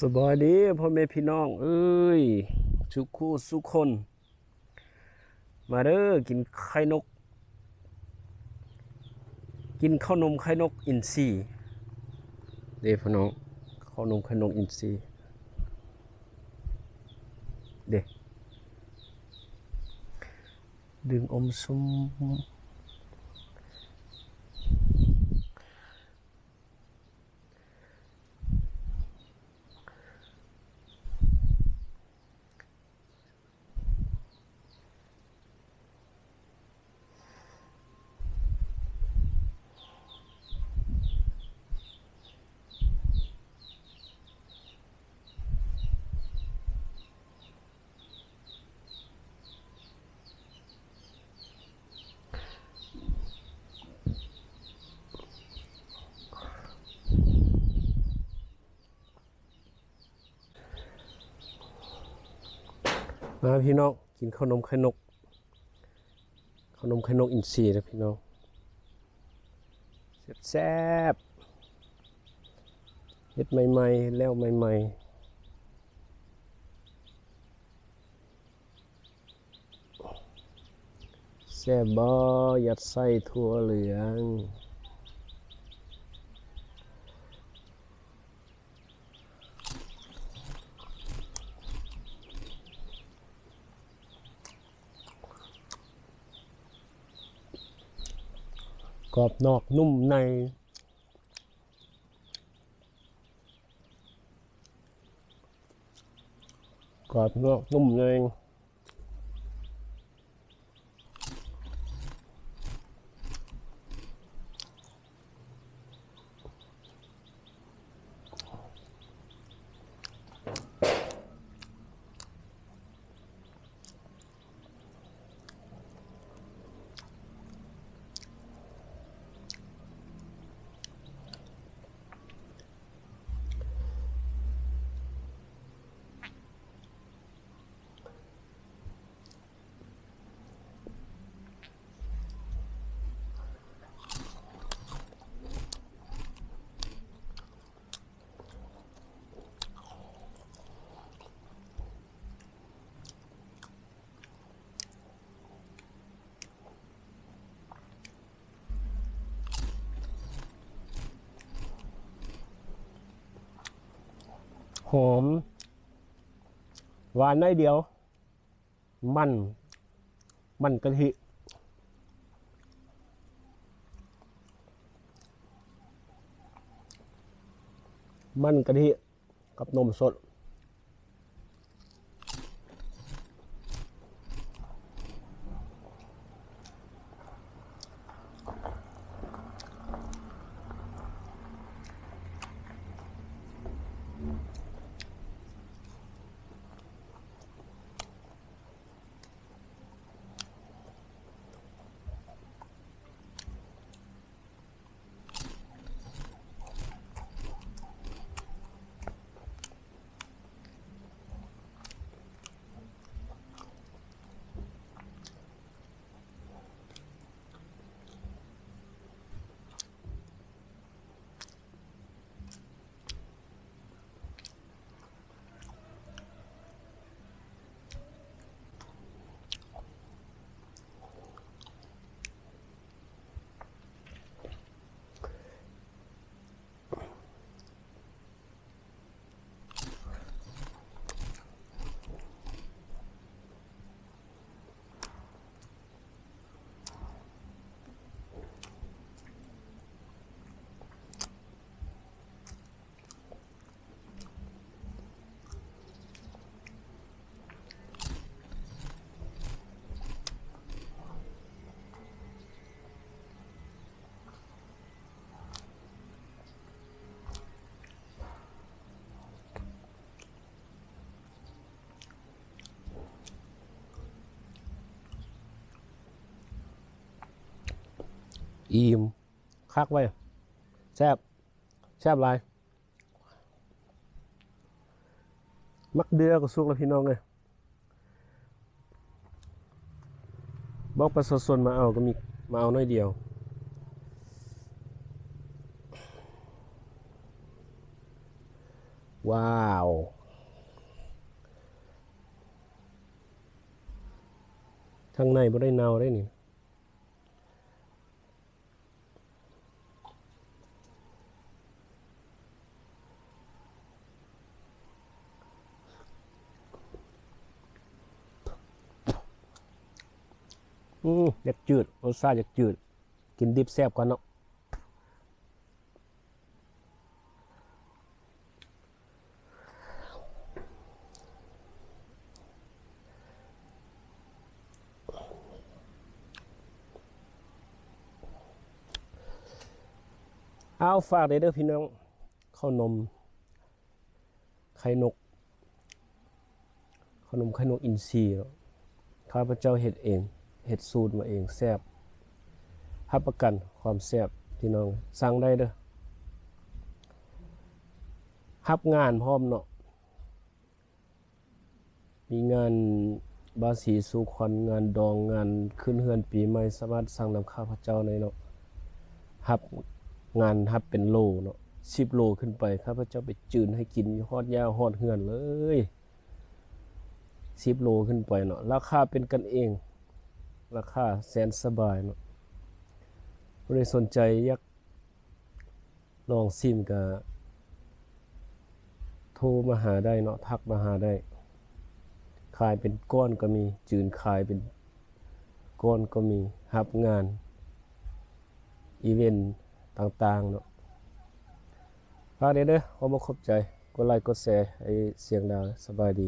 สบายดีพ่อแม่พี่น้องเอ้ยทุกคู่ทุกคนมาเด้อกินไข่นกกินข้าวนมไข่นกอินทรีเด้อพี่น้องข้าวนมไข่นกอินทรีเด้ดึงอมสมมาพี่น้องกินข้าวนมไข่นกข้าวนมไข่นกอินทรีนะพี่น้องแซ่บๆเฮ็ดใหม่ๆแล้วใหม่ๆแซ่บบ่ยัดไส้ถั่วเหลืองกรอบนอกนุ่มในกรอบนอกนุ่มในหอมหวานได้เดียวมันกะทิมันกะทิกับนมสดอิ่มคักไว้แซ่บหลายมักเดือก็สุกแล้วพี่น้องเลยบอกประชาชนมาเอาก็มีมาเอาน้อยเดียวห ว้าวทางในบ่ได้เนาได้นี่อยากจืดรสชาติอยากจืดกินดิบแซ่บกว่าเนาะเอาฝากเด้อพี่น้องข้าวนมไข่นกขนมไข่นกอินทรีย์ข้าพเจ้าเฮ็ดเองเฮ็ดสูตรมาเองแซ่บรับประกันความแซ่บพี่น้องสั่งได้เด้อรับงานพร้อมเนาะมีงานบาสีสู่ขวัญงานดองงานขึ้นเฮือนปีใหม่สามารถสั่งนำข้าพเจ้าได้เนาะรับงานรับเป็นโลเนาะ10 โลขึ้นไปข้าพเจ้าไปจืนให้กินฮอดยาฮอดเฮือนเลย10 โลขึ้นไปเนาะราคาเป็นกันเองราคาแสนสบายเนาะผู้ใดสนใจอยากลองซิมก็โทรมาหาได้เนาะทักมาหาได้ขายเป็นก้อนก็มีจืนขายเป็นก้อนก็มีรับงานอีเวนต์ต่างๆเนาะฝากเด้อขอบ่ขอบใจกดไลค์กดแชร์ให้เสียงดาวสบายดี